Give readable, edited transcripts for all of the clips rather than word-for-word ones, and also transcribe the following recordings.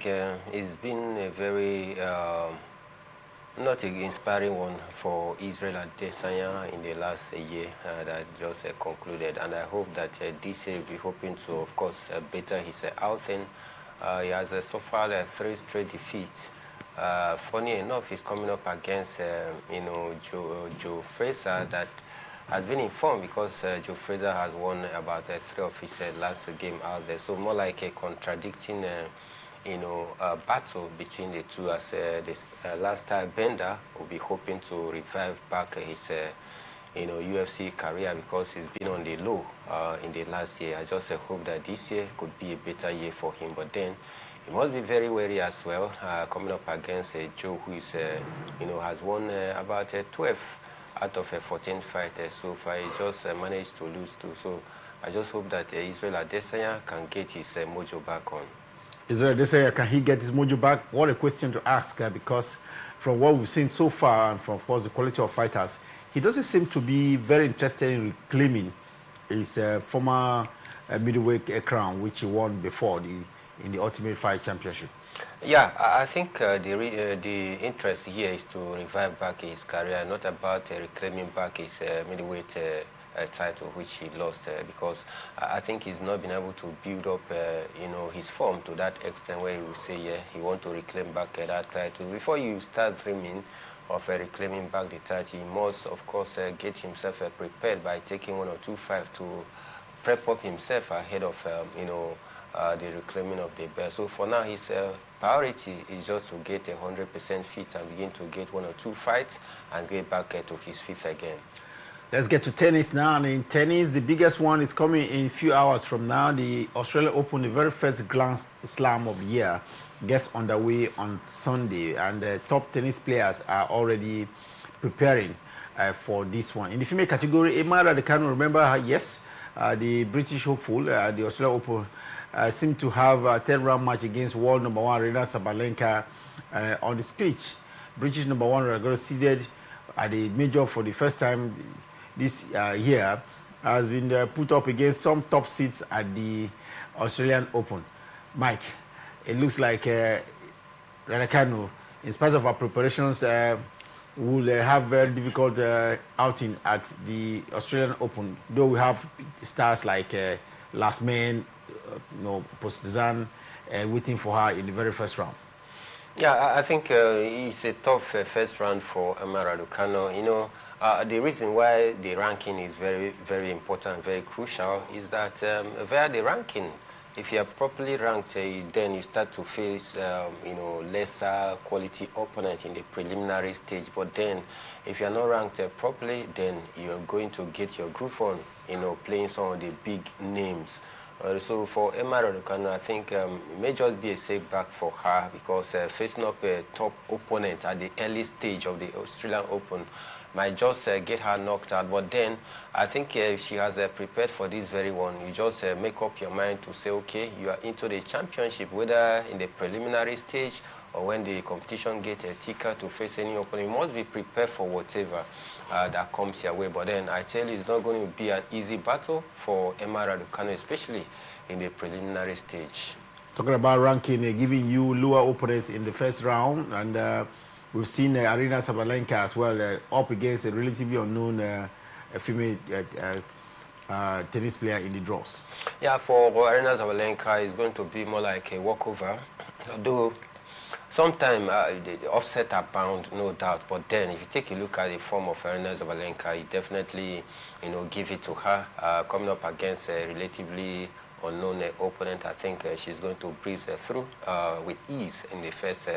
think it's been a very not an inspiring one for Israel Adesanya in the last year that just concluded, and I hope that this year we're hoping to, of course, better his outing. He has suffered 3 straight defeats. Funny enough, he's coming up against Joe Frazier that has been informed because Joe Frazier has won about 3 of his last game out there. So more like a contradicting battle between the two, as this last time Bender will be hoping to revive back his UFC career because he's been on the low in the last year. I just hope that this year could be a better year for him, but then he must be very wary as well, coming up against Joe, who is has won about 12 out of 14 fights so far. He just managed to lose 2. So I just hope that Israel Adesanya can get his mojo back on. Israel Adesanya, can he get his mojo back? What a question to ask, because from what we've seen so far and from, of course, the quality of fighters, he doesn't seem to be very interested in reclaiming his former middleweight crown, which he won before in the Ultimate Fight Championship. Yeah, I think the interest here is to revive back his career, not about reclaiming back his middleweight title, which he lost, because I think he's not been able to build up, his form to that extent where he will say, yeah, he want to reclaim back that title. Before you start dreaming of reclaiming back the title, he must, of course, get himself prepared by taking 1 or 2 fights to prep up himself ahead of, the reclaiming of the belt. So for now, his priority is just to get 100% fit and begin to get 1 or 2 fights and get back to his feet again. Let's get to tennis now. And in tennis, the biggest one is coming in a few hours from now. The Australian Open, the very first Grand Slam of the year, gets underway on Sunday. And the top tennis players are already preparing for this one. In the female category, Emma Raducanu, remember her, yes, the British hopeful, the Australian Open, seemed to have a 10-round match against world number 1 Aryna Sabalenka on the stage. British number 1 got seeded at the major for the first time this year, has been put up against some top seeds at the Australian Open. Mike, it looks like Raducanu, in spite of our preparations, will have very difficult outing at the Australian Open, though we have stars like Last Man, Postizan, waiting for her in the very first round. Yeah, I think it's a tough first round for Emma Raducanu. The reason why the ranking is very, very important, very crucial, is that via the ranking, if you are properly ranked, then you start to face, lesser quality opponent in the preliminary stage. But then, if you are not ranked properly, then you are going to get your groove on, playing some of the big names. So for Emma Raducanu, I think it may just be a setback for her because facing up a top opponent at the early stage of the Australian Open might just get her knocked out. But then I think if she has prepared for this very one, you just make up your mind to say, okay, you are into the championship, whether in the preliminary stage or when the competition gets a ticker to face any opponent. You must be prepared for whatever that comes your way. But then I tell you, it's not going to be an easy battle for Emma Raducanu, especially in the preliminary stage. Talking about ranking, giving you lower opponents in the first round, and we've seen Aryna Sabalenka as well up against a relatively unknown female tennis player in the draws. Yeah, for Aryna Sabalenka, it's going to be more like a walkover, although sometimes the upset are bound, no doubt. But then, if you take a look at the form of Aryna Sabalenka, you definitely, give it to her. Coming up against a relatively unknown opponent, I think she's going to breeze through with ease in the first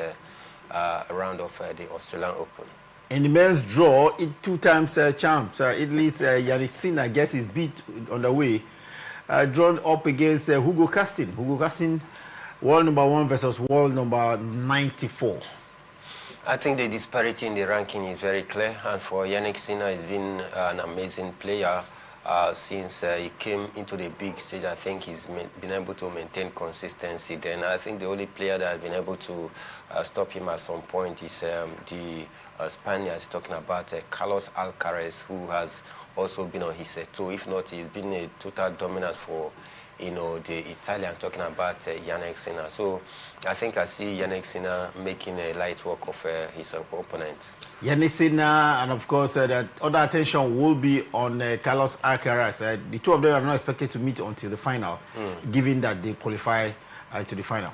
round of the Australian Open. In the men's draw, 2 times champs, Italy's Yannick Sinner gets his beat on the way, drawn up against Hugo Castin. Hugo Castin, world number 1 versus world number 94. I think the disparity in the ranking is very clear, and for Yannick Sinner, he's been an amazing player since he came into the big stage. I think he's been able to maintain consistency. Then I think the only player that has been able to stop him at some point is the Spaniard, talking about Carlos Alcaraz, who has also been on his toe. If not, he's been a total dominance for the Italian, talking about Yannick Sinner. So I think I see Yannick Sinner making a light work of his opponents. Yannick Sinner, and of course, that other attention will be on Carlos Alcaraz. The two of them are not expected to meet until the final, given that they qualify to the final.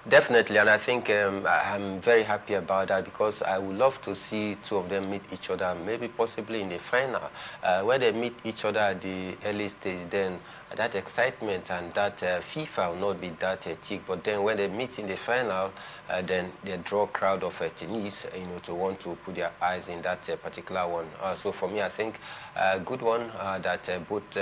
Definitely, and I think I'm very happy about that, because I would love to see two of them meet each other, maybe possibly in the final. Where they meet each other at the early stage, then that excitement and that FIFA will not be that thick. But then when they meet in the final, then they draw a crowd of tennis, to want to put their eyes in that particular one. So for me, I think a good one that both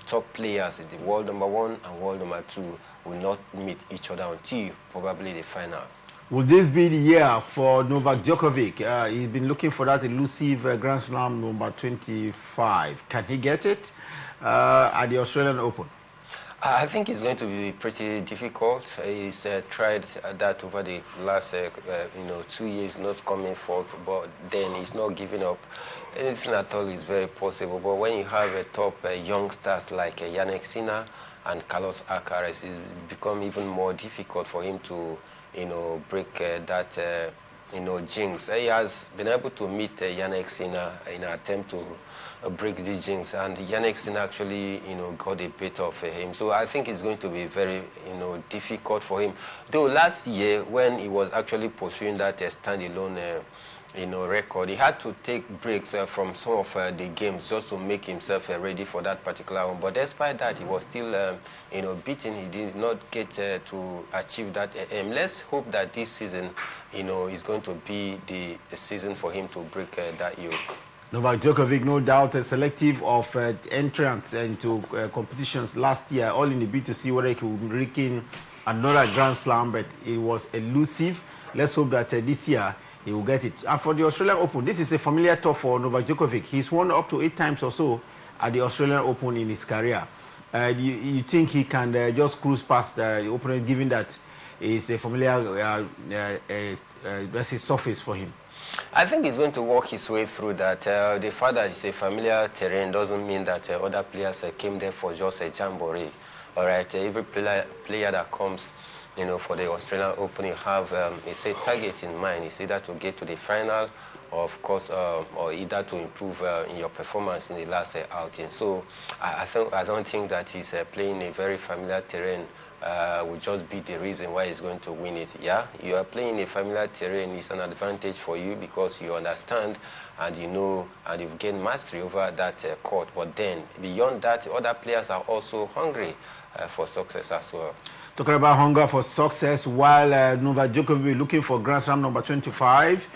top players, the world number 1 and world number 2, will not meet each other until probably the final. Will this be the year for Novak Djokovic? He's been looking for that elusive Grand Slam number 25. Can he get it at the Australian Open? I think it's going to be pretty difficult. He's tried that over the last 2 years, not coming forth, but then he's not giving up. Anything at all is very possible. But when you have a top youngsters like Yannick Sinner and Carlos Alcaraz, it's become even more difficult for him to, break that, jinx. He has been able to meet Yannick Sinner in an attempt to break these jinx, and Yannick Sinner actually, got a bit of him. So I think it's going to be very, difficult for him. Though last year, when he was actually pursuing that standalone, record, he had to take breaks from some of the games just to make himself ready for that particular one. But despite that, he was still, beaten. He did not get to achieve that aim. Let's hope that this season, is going to be the season for him to break that yoke. Novak Djokovic, no doubt, selective of entrants into competitions last year, all in the bid to see whether he could rake in another Grand Slam, but it was elusive. Let's hope that this year he will get it. And for the Australian Open, this is a familiar tour for Novak Djokovic. He's won up to 8 times or so at the Australian Open in his career. You think he can just cruise past the opponent, given that it's a familiar surface for him? I think he's going to work his way through that. The fact that it's a familiar terrain doesn't mean that other players came there for just a jamboree. All right, every player that comes, for the Australian Open, you have a target in mind. It's either to get to the final, or of course, or either to improve in your performance in the last outing. So I don't think that he's playing a very familiar terrain will just be the reason why he's going to win it. Yeah, you are playing a familiar terrain. It's an advantage for you because you understand and you know and you've gained mastery over that court. But then beyond that, other players are also hungry for success as well. Talking about hunger for success, while Novak Djokovic will be looking for Grand Slam number 25,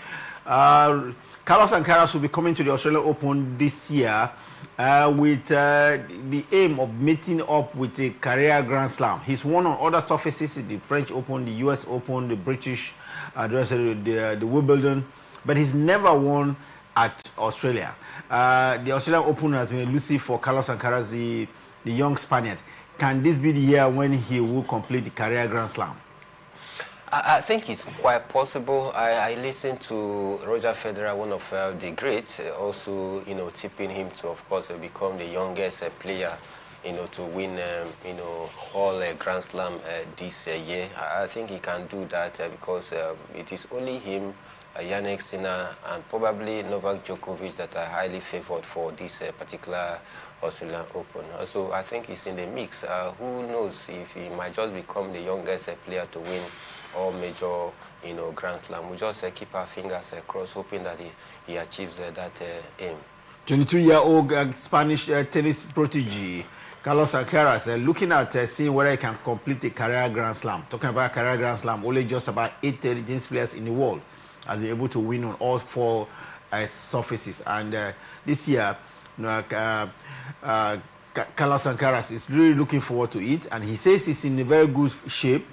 Carlos Alcaraz will be coming to the Australian Open this year with the aim of meeting up with a career Grand Slam. He's won on other surfaces, the French Open, the US Open, the British, the Wimbledon, but he's never won at Australia. The Australian Open has been elusive for Carlos Alcaraz, the young Spaniard. Can this be the year when he will complete the career Grand Slam? I think it's quite possible. I listened to Roger Federer, one of the greats, also, tipping him to, of course, become the youngest player, to win, all Grand Slam this year. I think he can do that because it is only him, Yannick Sinner, and probably Novak Djokovic that are highly favored for this particular Australian Open. So I think he's in the mix. Who knows if he might just become the youngest player to win all major, Grand Slam. We just keep our fingers crossed, hoping that he achieves that aim. 22-year-old Spanish tennis protege Carlos Alcaraz looking at seeing whether he can complete a career Grand Slam. Talking about career Grand Slam, only just about 8 tennis players in the world has been able to win on all 4 surfaces. And this year, Carlos Alcaraz is really looking forward to it, and he says he's in a very good shape,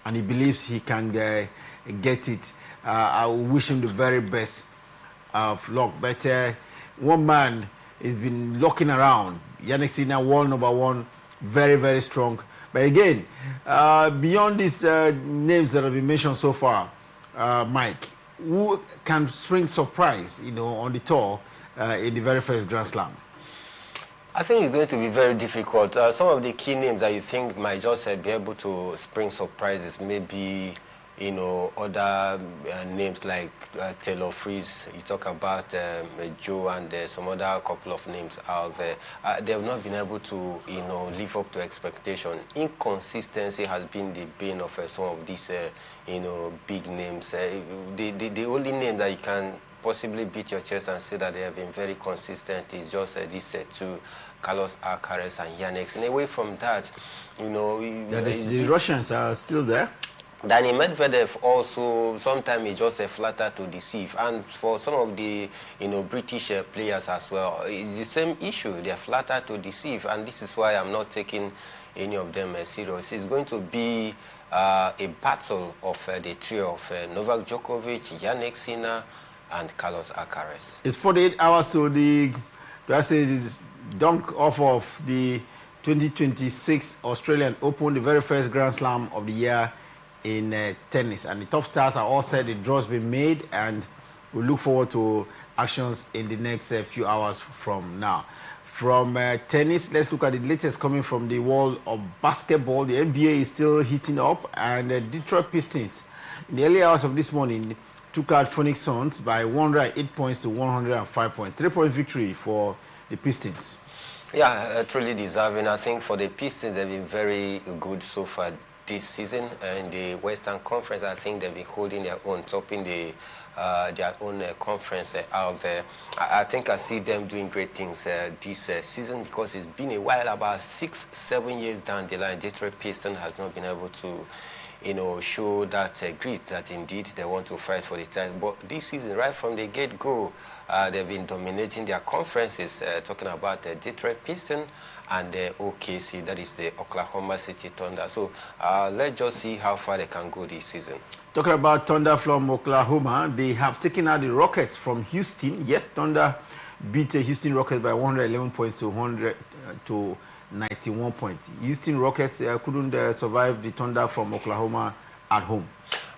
and he believes he can get it. I wish him the very best of luck. But one man has been looking around. Yannick Sinner, world number 1, very, very strong. But again, beyond these names that have been mentioned so far, Mike, who can spring surprise, on the tour in the very first Grand Slam? I think it's going to be very difficult. Some of the key names that you think might just be able to spring surprises, maybe, other names like Taylor Freeze. You talk about Joe and some other couple of names out there. They have not been able to, live up to expectation. Inconsistency has been the bane of some of these, big names. The only name that you can possibly beat your chest and say that they have been very consistent is just these two, Carlos Alcaraz and Yannick. And away from that, the Russians are still there. Danny Medvedev also, sometimes he just flatter to deceive. And for some of the, British players as well, it's the same issue. They are flatter to deceive. And this is why I'm not taking any of them serious. It's going to be a battle of the trio of Novak Djokovic, Yannick Sinner, and Carlos Alcaraz. It's 48 hours to the, this dunk off of the 2026 Australian Open, the very first Grand Slam of the year in tennis. And the top stars are all set, the draw's been made, and we look forward to actions in the next few hours from now. From tennis, let's look at the latest coming from the world of basketball. The NBA is still heating up, and Detroit Pistons, in the early hours of this morning, took out Phoenix Suns by 108 points to 105 points. 3-point victory for the Pistons. Yeah, truly deserving. I think for the Pistons, they've been very good so far this season. In the Western Conference, I think they've been holding their own, topping their own conference out there. I think I see them doing great things this season, because it's been a while, about 6-7 years down the line, Detroit Pistons has not been able to show that grit that indeed they want to fight for the title. But this season, right from the get-go, they've been dominating their conferences, talking about the Detroit Pistons and the OKC, that is the Oklahoma City Thunder. So let's just see how far they can go this season. Talking about Thunder from Oklahoma, they have taken out the Rockets from Houston. Yes, Thunder beat the Houston Rockets by 111 points to 91 points. Houston Rockets couldn't survive the Thunder from Oklahoma at home.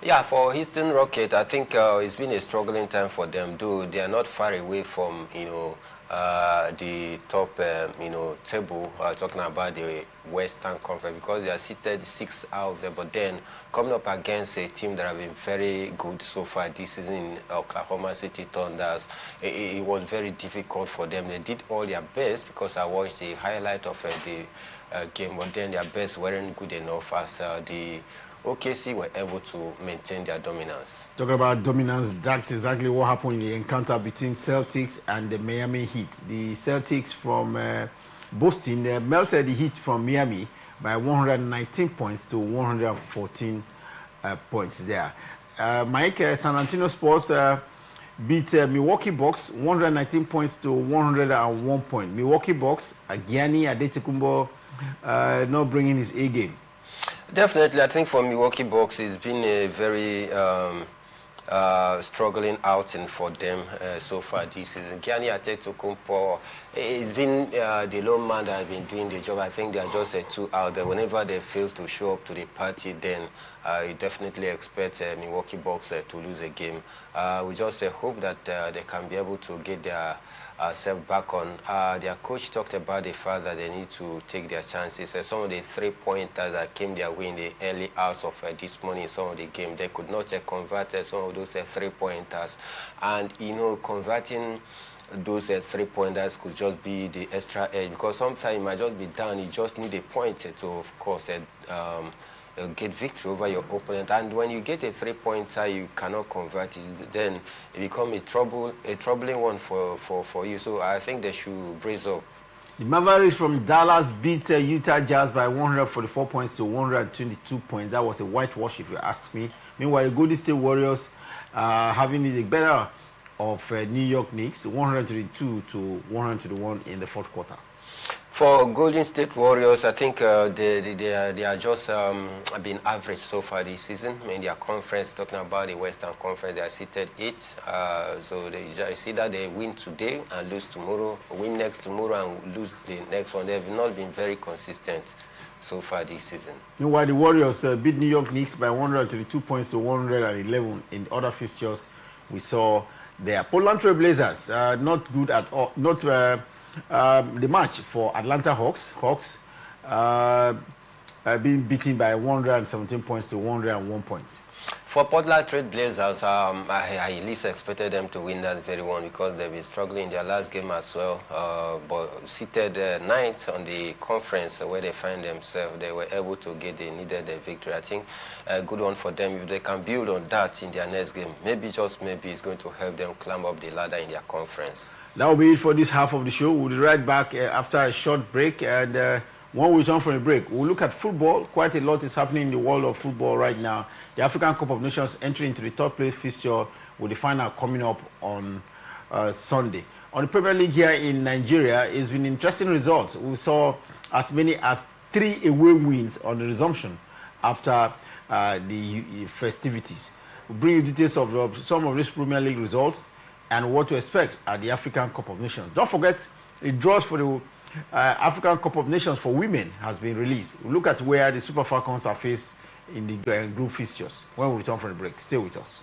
Yeah, for Houston Rockets, I think it's been a struggling time for them, though they are not far away from, the top, table, talking about the Western Conference, because they are seated 6 out there, but then coming up against a team that have been very good so far this season in Oklahoma City Thunders, it was very difficult for them. They did all their best, because I watched the highlight of the game, but then their best weren't good enough as the OKC were able to maintain their dominance. Talking about dominance, that's exactly what happened in the encounter between Celtics and the Miami Heat. The Celtics from Boston melted the Heat from Miami by 119 points to 114 points there. Mike, San Antonio Spurs beat Milwaukee Bucks 119 points to 101 points. Milwaukee Bucks, Giannis Antetokounmpo not bringing his A game. Definitely, I think for Milwaukee Bucks, it's been a very struggling outing for them so far this season. Giannis Antetokounmpo, it's been the lone man that has been doing the job. I think they are just two out there. Whenever they fail to show up to the party, then you definitely expect Milwaukee Bucks to lose a game. We just hope that they can be able to get their self back on. Their coach talked about the fact that they need to take their chances. Some of the 3-pointers that came their way in the early hours of this morning, some of the game, they could not convert some of those 3-pointers. And, converting those 3-pointers could just be the extra edge, because sometimes it might just be down. You just need a point to, of course, get victory over your opponent. And when you get a 3-pointer, you cannot convert it, then it becomes a troubling one for you. So I think they should brace up. The Mavericks from Dallas beat Utah Jazz by 144 points to 122 points. That was a whitewash, if you ask me. Meanwhile, the Golden State Warriors having the better of New York Knicks, 132 to 121 in the fourth quarter. For Golden State Warriors, I think they are just been average so far this season. In their conference, talking about the Western Conference, they are seated 8th. So they see that they win today and lose tomorrow, win next tomorrow and lose the next one. They have not been very consistent so far this season. Meanwhile, the Warriors beat New York Knicks by 132 points to 111 in other fixtures. We saw their Portland Trail Blazers not good at all, not the match for Atlanta Hawks. Hawks uh, being beaten by 117 points to 101 points. For Portland Trail Blazers, I at least expected them to win that very one because they've been struggling in their last game as well. But seated ninth on the conference where they find themselves, they were able to get the needed victory. I think a good one for them. If they can build on that in their next game, maybe, just maybe, it's going to help them climb up the ladder in their conference. That will be it for this half of the show. We'll be right back after a short break. And when we return from a break, we'll look at football. Quite a lot is happening in the world of football right now. The African Cup of Nations entering into the third place fixture with the final coming up on Sunday. On the Premier League here in Nigeria, it's been interesting results. We saw as many as 3 away wins on the resumption after the festivities. We'll bring you details of some of these Premier League results and what to expect at the African Cup of Nations. Don't forget, the draws for the African Cup of Nations for women has been released. We'll look at where the Super Falcons are faced in the group fixtures. When we return from the break, stay with us.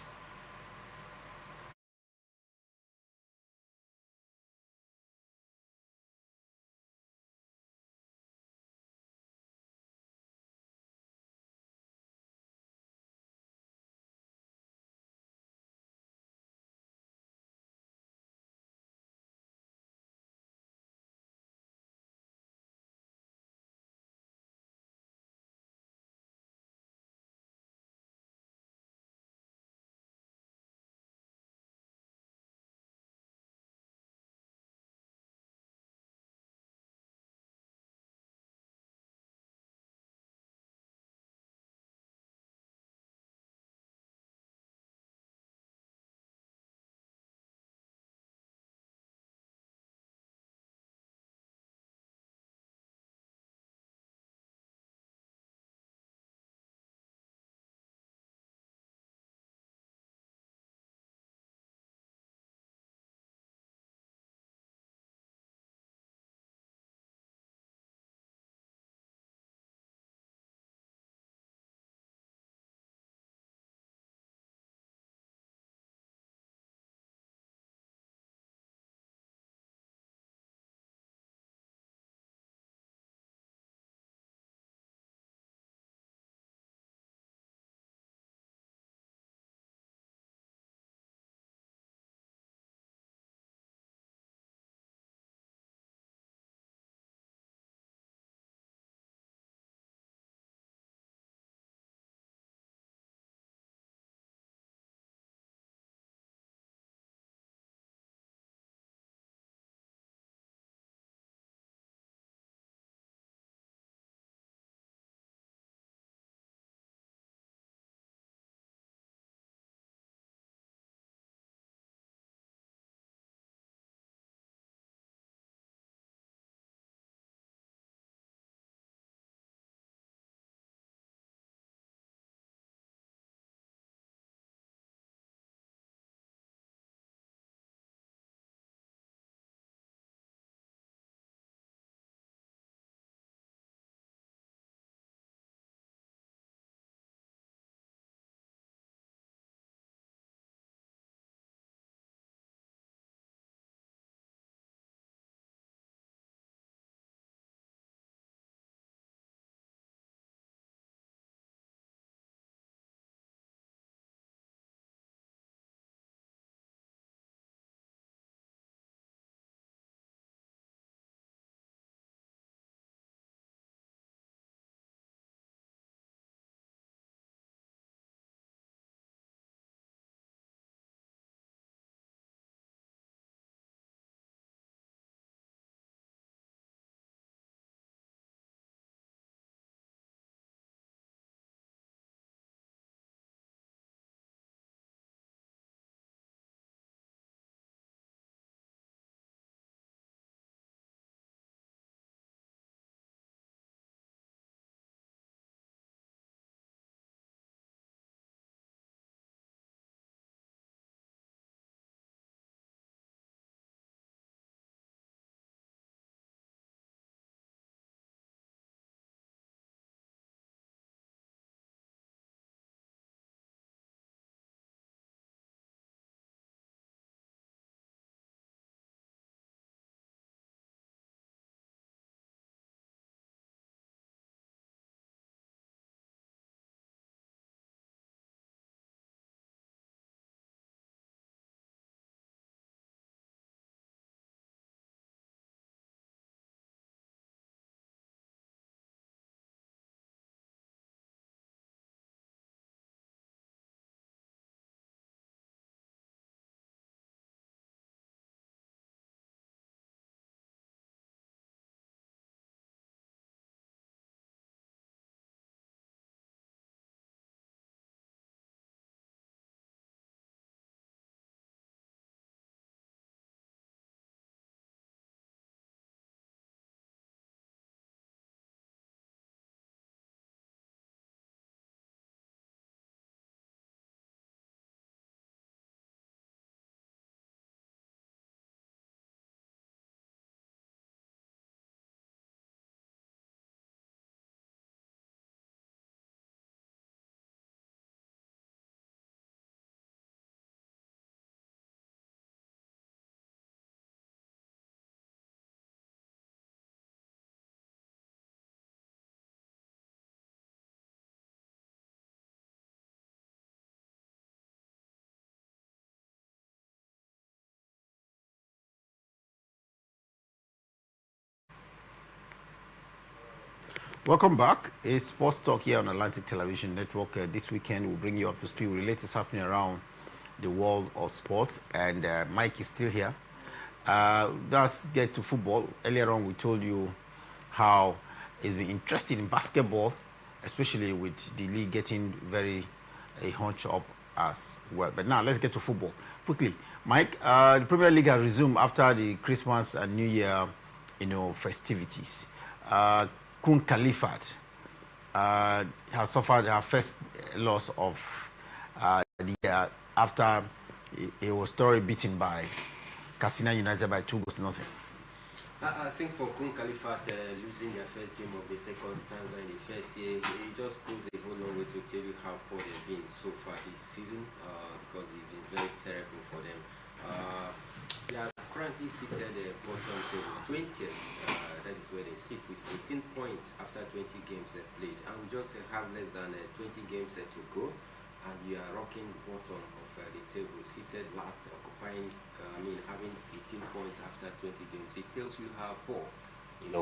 Welcome back. It's Sports Talk here on Atlantic Television Network. This weekend, we'll bring you up to speed with the latest happening around the world of sports. And Mike is still here. Let's get to football. Earlier on, we told you how he's been interested in basketball, especially with the league getting very a hunch up as well. But now, let's get to football. Quickly, Mike, the Premier League has resumed after the Christmas and New Year, festivities. Kun Khalifat has suffered her first loss of the year after he was thoroughly beaten by Katsina United by 2-0. I think for Kun Khalifat, losing their first game of the second stanza in the first year, it just goes a whole long way to tell you how poor they've been so far this season, because it's been very terrible for them. They are currently seated bottom table 20th. That is where they sit with 18 points after 20 games played, and we just have less than 20 games to go, and we are rocking bottom of the table, seated last, occupying, having 18 points after 20 games. It tells you how poor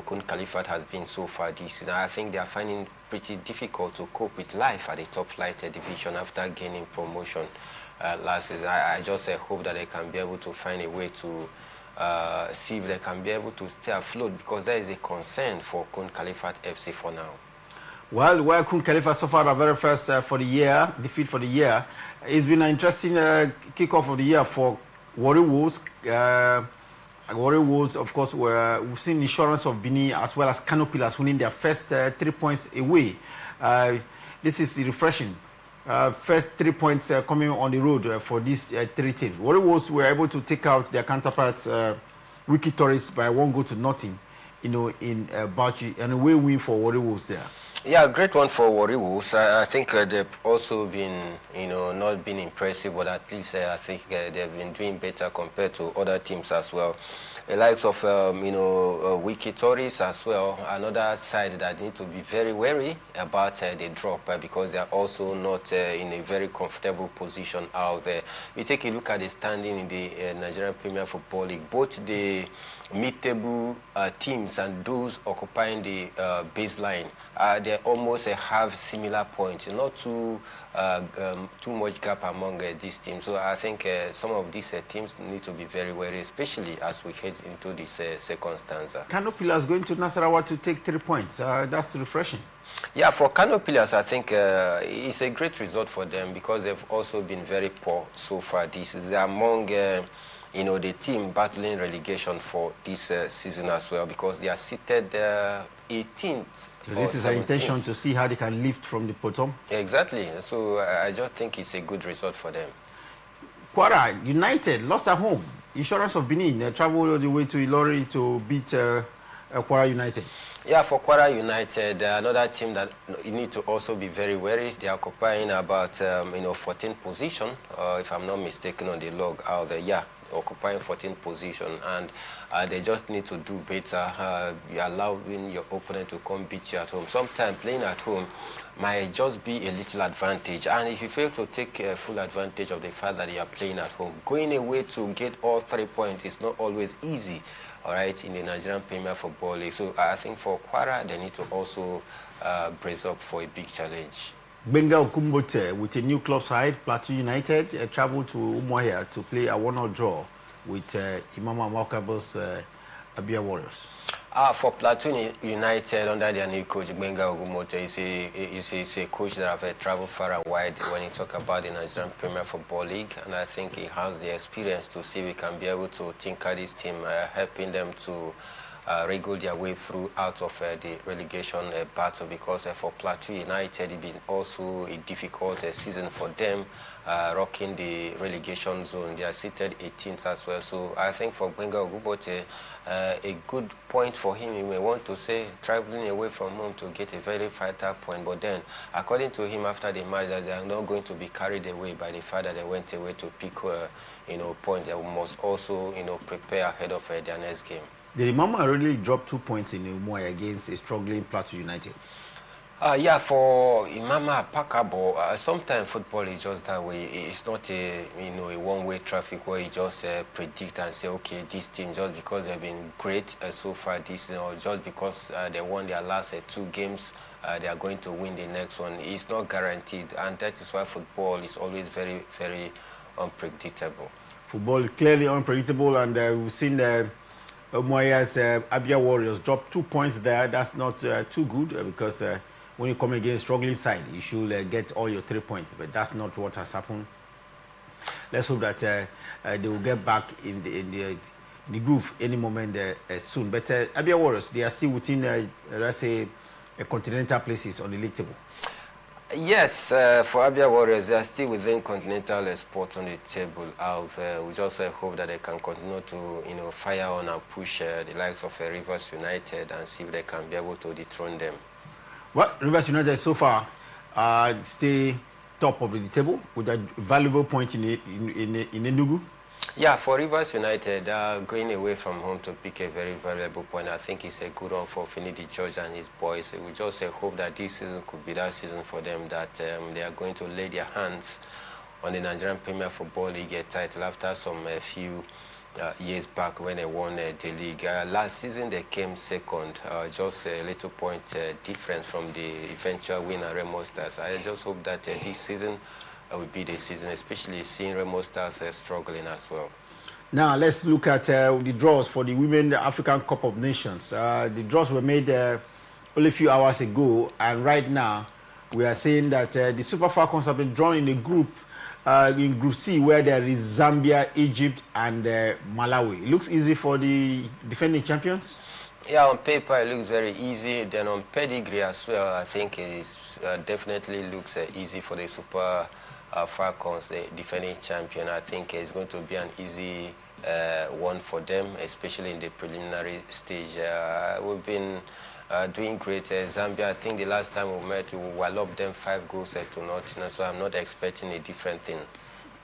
Kun Khalifat has been so far this season. I think they are finding pretty difficult to cope with life at the top flight division after gaining promotion last season. I just hope that they can be able to find a way to see if they can be able to stay afloat, because there is a concern for Kun Khalifat FC for now. Well, where Kun Khalifat suffered our very first defeat for the year, it's been an interesting kickoff of the year for Warri Wolves. Warri Wolves, of course, we've seen Insurance of Benin as well as Kano Pillars winning their first 3 points away. This is refreshing. First 3 points coming on the road for these 3 teams. Warri Wolves were able to take out their counterparts, Wiki Tourists, by 1-0 in Bauchi, and a away win for Warri Wolves there. Yeah, great one for Warri Wolves. I think they've also been, not been impressive, but at least I think they've been doing better compared to other teams as well. The likes of, Wiki Tourists as well, another side that need to be very wary about the drop, because they are also not in a very comfortable position out there. You take a look at the standing in the Nigerian Premier Football League, both the mid-table teams and those occupying the baseline, they almost have similar points, not too much gap among these teams. So I think some of these teams need to be very wary, especially as we head into this second stanza. Kano Pillars going to Nasarawa to take 3 points. That's refreshing. Yeah, for Kano Pillars, I think it's a great result for them, because they've also been very poor so far. This is among the team battling relegation for this season as well, because they are seated 18th. So this is an intention to see how they can lift from the bottom? Exactly. So I just think it's a good result for them. Kwara United lost at home. Insurance of Benin traveled all the way to Ilori to beat Kwara United. Yeah, for Kwara United, another team that you need to also be very wary. They are occupying about 14th position, if I'm not mistaken, on the log out there. Yeah, occupying 14th position, and they just need to do better. Allowing your opponent to come beat you at home. Sometimes playing at home might just be a little advantage, and if you fail to take full advantage of the fact that you are playing at home, going away to get all 3 points is not always easy, all right, in the Nigerian Premier Football League. So I think for Kwara, they need to also brace up for a big challenge. Benga Okumbote, with a new club side, Plateau United, traveled to Umuahia to play a 1-0 draw with Imam Amakabo's Abia Warriors. For Plateau United, under their new coach, Benga Ogumote, is a coach that have traveled far and wide when you talk about the Nigerian Premier Football League, and I think he has the experience to see we can be able to tinker this team, helping them to wriggle their way through out of the relegation battle, because for Plateau United, it's been also a difficult season for them, rocking the relegation zone. They are seated 18th as well. So I think for Benga Ogubote, a good point for him, you may want to say, traveling away from home to get a very vital point. But then, according to him after the match, that they are not going to be carried away by the fact that they went away to pick point. They must also prepare ahead of their next game. Did Imama really drop 2 points in Umuahia against a struggling Plateau United? Yeah, for Imama Pakabo, sometimes football is just that way. It's not a one-way traffic where you just predict and say, okay, this team just because they've been great so far this season, or just because they won their last 2 games, they are going to win the next one. It's not guaranteed, and that is why football is always very, very unpredictable. Football is clearly unpredictable, and we've seen Moya's Abia Warriors drop 2 points there. That's not too good because when you come against struggling side, you should get all your 3 points. But that's not what has happened. Let's hope that they will get back in the groove any moment soon. But Abia Warriors, they are still within, let's say, continental places on the league table. Yes, for Abia Warriors, they are still within continental spots on the table out there. We just hope that they can continue to, fire on and push the likes of Rivers United and see if they can be able to dethrone them. Well, Rivers United so far stay top of the table with a valuable point in Enugu. Yeah, for Rivers United, going away from home to pick a very valuable point, I think it's a good one for Finidi George and his boys. We just hope that this season could be that season for them, that they are going to lay their hands on the Nigerian Premier Football League title after some few years back when they won the league. Last season they came second, just a little point difference from the eventual winner, Remo Stars. I just hope that this season will be the season, especially seeing Remo Stars struggling as well. Now let's look at the draws for the Women African Cup of Nations. The draws were made only a few hours ago, and right now we are saying that the Super Falcons have been drawn in a group, in Group C, where there is Zambia, Egypt, and Malawi. It looks easy for the defending champions. Yeah, on paper it looks very easy. Then on pedigree as well, I think it is, definitely looks easy for the Super Falcons, the defending champion. I think it's going to be an easy one for them, especially in the preliminary stage. We've been doing great. Zambia, I think the last time we met, we walloped them 5 goals to nothing, so I'm not expecting a different thing.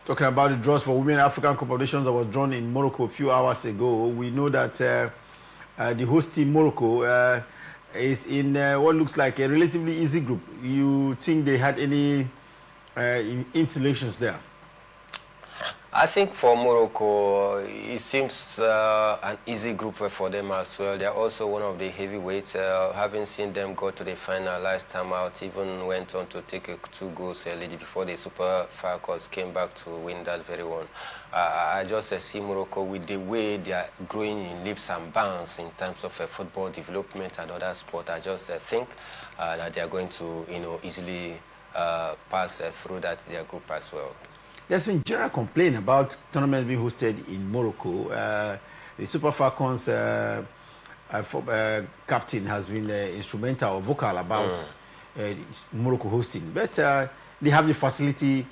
Talking about the draws for Women African Cup of Nations that was drawn in Morocco a few hours ago, we know that the host team, Morocco, is in what looks like a relatively easy group. You think they had any installations there? I think for Morocco, it seems an easy group for them as well. They're also one of the heavyweights. Having seen them go to the final last time out, even went on to take a 2 goals lead before the Super Falcons came back to win that very one. I just see Morocco with the way they are growing in leaps and bounds in terms of football development and other sport. I just think that they are going to, easily pass through their group as well. There's been general complaint about tournaments being hosted in Morocco. The Super Falcons captain has been instrumental or vocal about Morocco hosting. But they have the facility,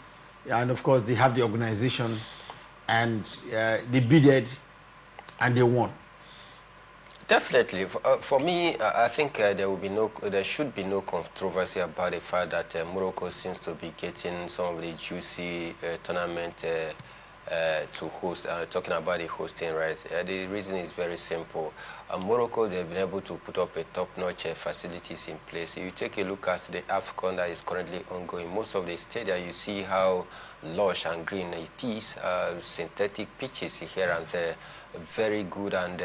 and of course they have the organization, and they bidded and they won. Definitely. For me, I think there should be no controversy about the fact that Morocco seems to be getting some of the juicy tournament to host. Talking about the hosting, right? The reason is very simple. Morocco, they've been able to put up a top-notch facilities in place. If you take a look at the AFCON that is currently ongoing, most of the stadia, you see how lush and green it is. Synthetic pitches here and there. Very good and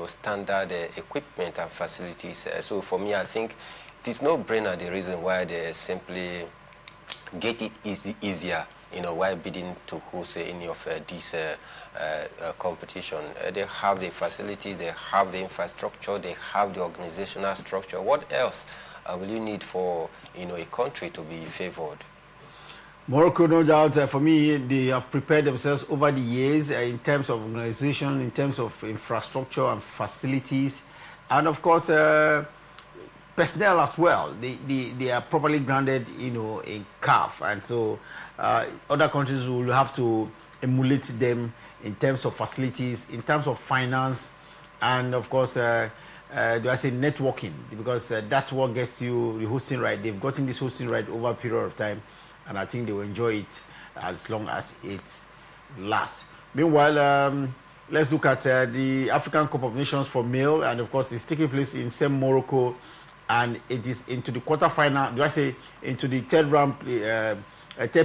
standard equipment and facilities. So for me, I think it is no brainer the reason why they simply get it easier, while bidding to host any of this competition. They have the facilities, they have the infrastructure, they have the organizational structure. What else will you need for a country to be favored? Morocco, no doubt, for me, they have prepared themselves over the years in terms of organization, in terms of infrastructure and facilities, and of course, personnel as well. They are properly grounded, in CAF, and so other countries will have to emulate them in terms of facilities, in terms of finance, and of course, do I say networking, because that's what gets you the hosting right. They've gotten this hosting right over a period of time, and I think they will enjoy it as long as it lasts. Meanwhile, let's look at the African Cup of Nations for male, and of course, it's taking place in same Morocco and it is into the quarterfinal. Do I say into the third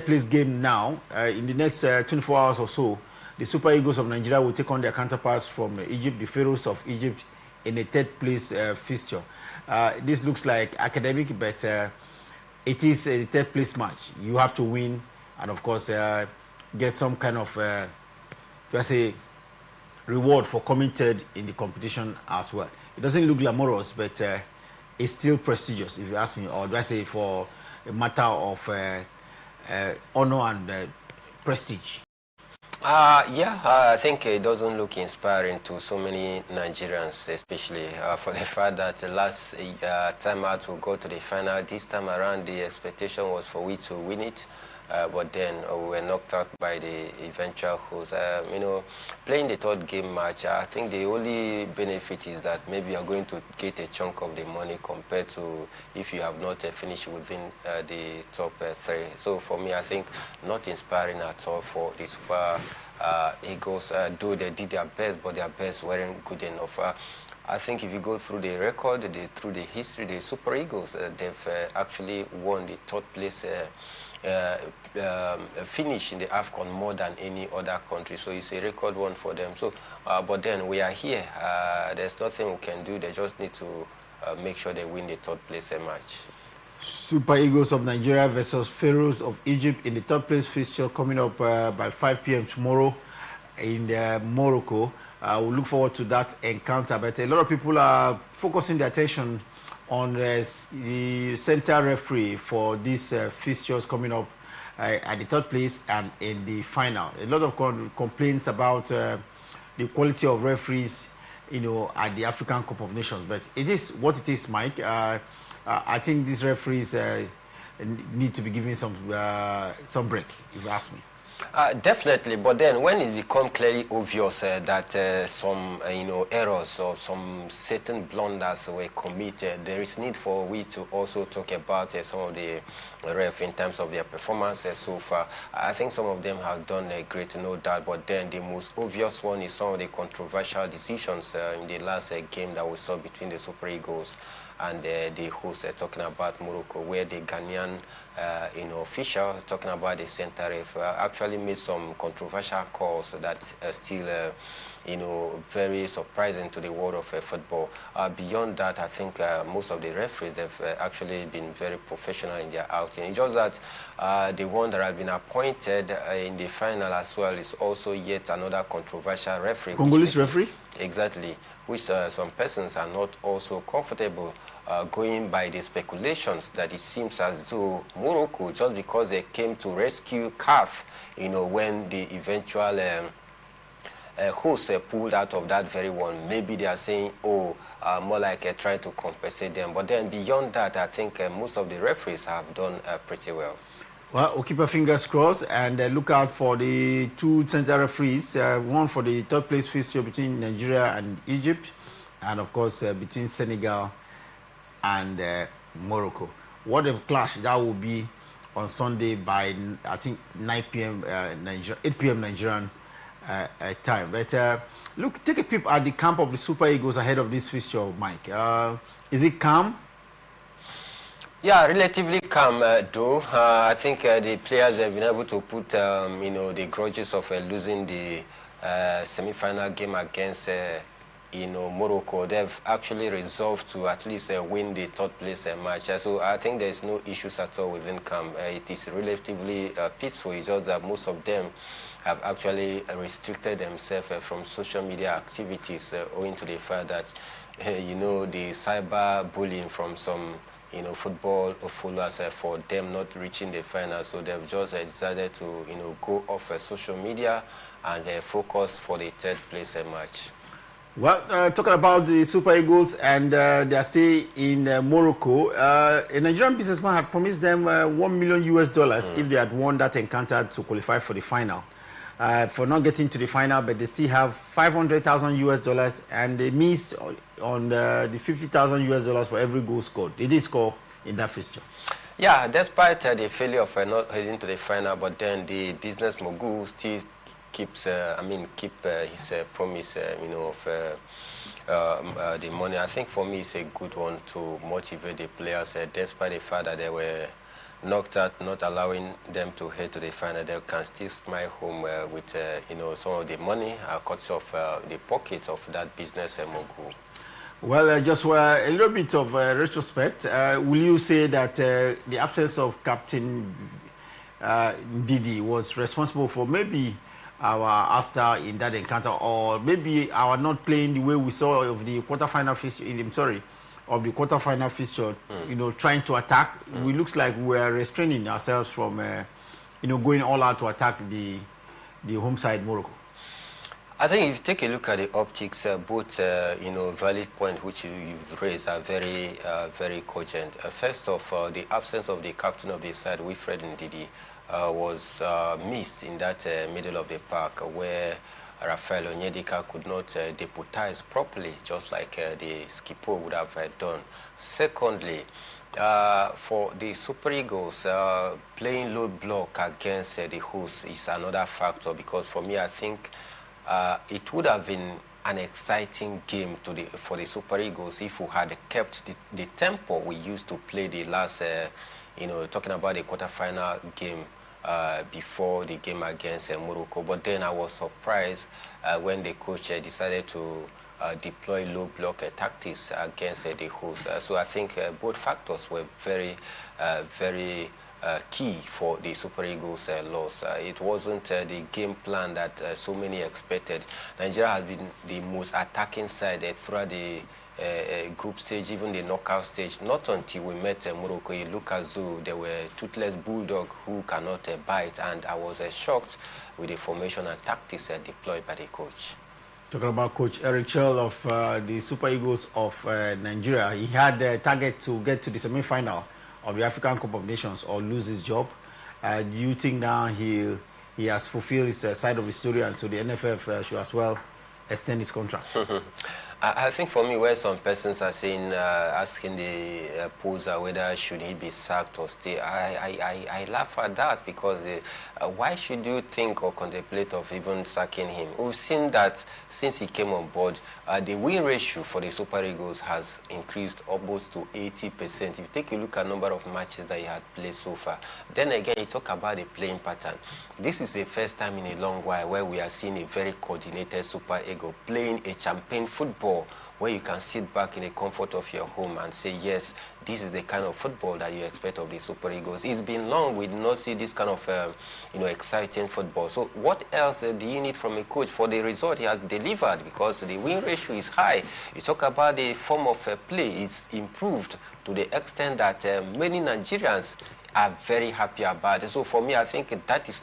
place game now? In the next 24 hours or so, the Super Eagles of Nigeria will take on their counterparts from Egypt, the Pharaohs of Egypt, in a third place fixture. This looks like academic, but it is a third place match. You have to win, and of course, get some kind of, let's say, reward for coming third in the competition as well. It doesn't look glamorous, but it's still prestigious, if you ask me, or do I say for a matter of honor and prestige? I think it doesn't look inspiring to so many Nigerians, especially for the fact that last time out we go to the final. This time around, the expectation was for we to win it. But then we were knocked out by the eventual host. Playing the third game match, I think the only benefit is that maybe you're going to get a chunk of the money compared to if you have not finished within the top three. So for me, I think not inspiring at all for the Super Eagles. Though they did their best, but their best weren't good enough. I think if you go through the record, through the history, the Super Eagles, they've actually won the third place finish in the AFCON more than any other country, so it's a record one for them. So, but then we are here. There's nothing we can do. They just need to make sure they win the third place match. Super Eagles of Nigeria versus Pharaohs of Egypt in the third place fixture coming up by 5 p.m. tomorrow in Morocco. We'll look forward to that encounter. But a lot of people are focusing their attention on the center referee for these fixtures coming up at the third place and in the final. A lot of complaints about the quality of referees, at the African Cup of Nations. But it is what it is, Mike. I think these referees need to be given some break, if you ask me. Definitely, but then when it becomes clearly obvious that some errors or some certain blunders were committed, there is need for we to also talk about some of the ref in terms of their performance so far. I think some of them have done great, no doubt, but then the most obvious one is some of the controversial decisions in the last game that we saw between the Super Eagles and the host, talking about Morocco, where the Ghanaian official, talking about the center ref, actually made some controversial calls that still, very surprising to the world of football. Beyond that, I think most of the referees, they've actually been very professional in their outing. It's just that the one that has been appointed in the final as well is also yet another controversial referee. Congolese referee? Exactly, which some persons are not also comfortable going by the speculations that it seems as though Morocco, just because they came to rescue CAF, when the eventual host pulled out of that very one, maybe they are saying, more like trying to compensate them. But then beyond that, I think most of the referees have done pretty well. Well, we'll keep our fingers crossed and look out for the two center referees, one for the third place fixture between Nigeria and Egypt, and of course between Senegal and Morocco. What a clash that will be on Sunday by, I think, 9 p.m. 8 p.m. Nigerian time. But look, take a peep at the camp of the Super Eagles ahead of this fixture, Mike. Is it calm? Yeah, relatively calm, though. I think the players have been able to put, the grudges of losing the semi-final game against Morocco. They've actually resolved to at least win the third place match. So I think there's no issues at all within camp. It is relatively peaceful. It's just that most of them have actually restricted themselves from social media activities owing to the fact that, the cyber bullying from some football followers for them not reaching the final. So they've just decided to, go off social media and focus for the third place match. Well, talking about the Super Eagles and their stay in Morocco, a Nigerian businessman had promised them $1 million if they had won that encounter to qualify for the final. For not getting to the final, but they still have $500,000 and they missed on the $50,000 for every goal scored. They did score in that fixture. Yeah, despite the failure of not heading to the final, but then the business mogul still keeps, keep his promise, of the money. I think for me it's a good one to motivate the players, despite the fact that they were knocked out, not allowing them to head to the final. They can still smile home with some of the money courtesy of the pockets of that business mogul. Well, just a little bit of retrospect. Will you say that the absence of Captain Didi was responsible for maybe our Asta in that encounter, or maybe our not playing the way we saw of the quarterfinal fixture? Of the quarterfinal fixture, trying to attack. It looks like we're restraining ourselves from, going all out to attack the home side Morocco. I think if you take a look at the optics, both valid points which you've raised are very, very cogent. First off, the absence of the captain of the side, Wilfred Ndidi, was missed in that middle of the park where Rafael Onyedika could not deputize properly, just like the skipper would have done. Secondly, for the Super Eagles, playing low block against the host is another factor, because for me, I think it would have been an exciting game for the Super Eagles if we had kept the tempo we used to play the last, talking about the quarterfinal game before the game against Morocco. But then I was surprised when the coach decided to deploy low block tactics against the host. So I think both factors were very, very key for the Super Eagles loss. It wasn't the game plan that so many expected. Nigeria has been the most attacking side throughout the group stage, even the knockout stage. Not until we met Morocco, you look as though they were toothless bulldog who cannot bite, and I was shocked with the formation and tactics deployed by the coach. Talking about Coach Eric Chell of the Super Eagles of Nigeria, he had a target to get to the semi-final of the African Cup of Nations or lose his job. Do you think now he has fulfilled his side of the story, and so the NFF should as well extend his contract? I think for me, where some persons are saying, asking the poser whether should he be sacked or stay, I laugh at that, because why should you think or contemplate of even sacking him? We've seen that since he came on board, the win ratio for the Super Eagles has increased almost to 80%. If you take a look at the number of matches that he had played so far, then again, you talk about the playing pattern. This is the first time in a long while where we are seeing a very coordinated Super Eagle playing a champagne football, where you can sit back in the comfort of your home and say, yes, this is the kind of football that you expect of the Super Eagles. It's been long we did not see this kind of exciting football. So what else do you need from a coach? For the result he has delivered, because the win ratio is high. You talk about the form of play, it's improved to the extent that many Nigerians are very happy about it. So for me, I think that is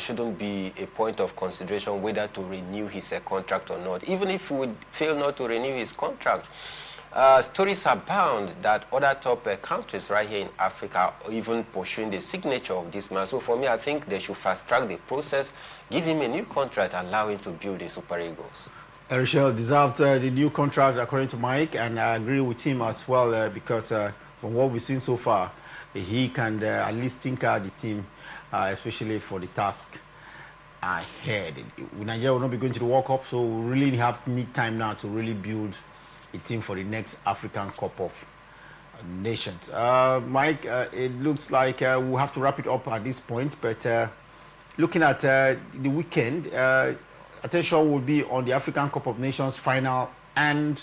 shouldn't be a point of consideration whether to renew his contract or not. Even if we would fail not to renew his contract, stories abound that other top countries right here in Africa are even pursuing the signature of this man. So for me, I think they should fast track the process, give him a new contract, and allow him to build the Super Eagles. Erichel deserved the new contract according to Mike, and I agree with him as well, because from what we've seen so far, he can at least tinker the team, especially for the task ahead. Nigeria will not be going to the World Cup, so we really need time now to really build a team for the next African Cup of Nations. Mike, it looks like we'll have to wrap it up at this point, but looking at the weekend, attention will be on the African Cup of Nations final and,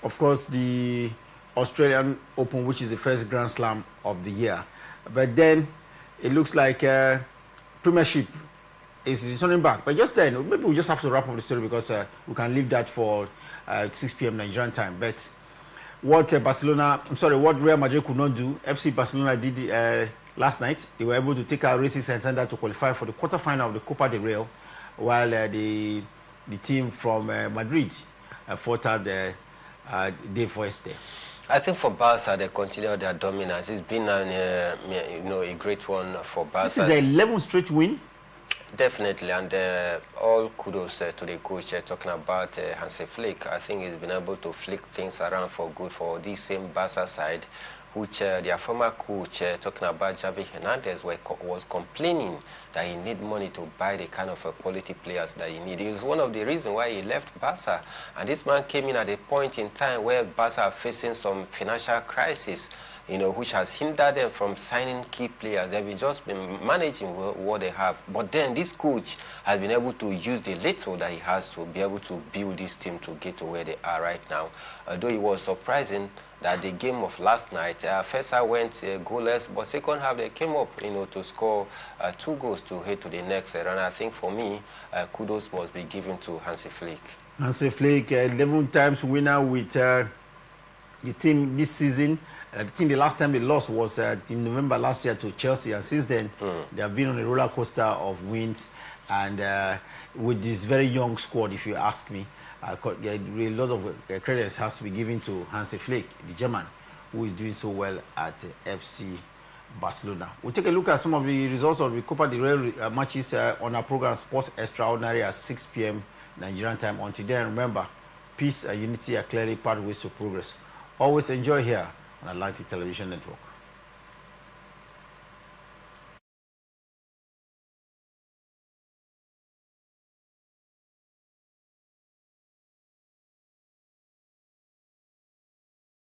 of course, the Australian Open, which is the first Grand Slam of the year. But then it looks like Premiership is returning back. But just then, maybe we just have to wrap up the story, because we can leave that for 6 p.m. Nigerian time. But what what Real Madrid could not do, FC Barcelona did last night. They were able to take out Racing Santander to qualify for the quarterfinal of the Copa del Rey, while the team from Madrid fought out the day first day. I think for Barca, they continue their dominance. It's been a great one for Barca. This is the 11th straight win. Definitely, and all kudos to the coach. Talking about Hansi Flick, I think he's been able to flick things around for good for this same Barca side, which their former coach, talking about Javi Hernandez, was complaining that he need money to buy the kind of quality players that he need. It was one of the reasons why he left Barca. And this man came in at a point in time where Barca are facing some financial crisis, which has hindered them from signing key players. They've just been managing what they have. But then this coach has been able to use the little that he has to be able to build this team to get to where they are right now. Although it was surprising that the game of last night, first half went goalless, but second half they came up, to score 2 goals to head to the next round. I think for me, kudos must be given to Hansi Flick. Hansi Flick, 11 times winner with the team this season. I think the last time they lost was in November last year to Chelsea, and since then they have been on a roller coaster of wins, and with this very young squad, if you ask me, a lot of credit has to be given to Hansi Flick, the German, who is doing so well at FC Barcelona. We'll take a look at some of the results of the Copa del Rey matches on our program Sports Extraordinary at 6 p.m. Nigerian time. Until then, remember, peace and unity are clearly pathways to progress. Always enjoy here on Atlantic Television Network.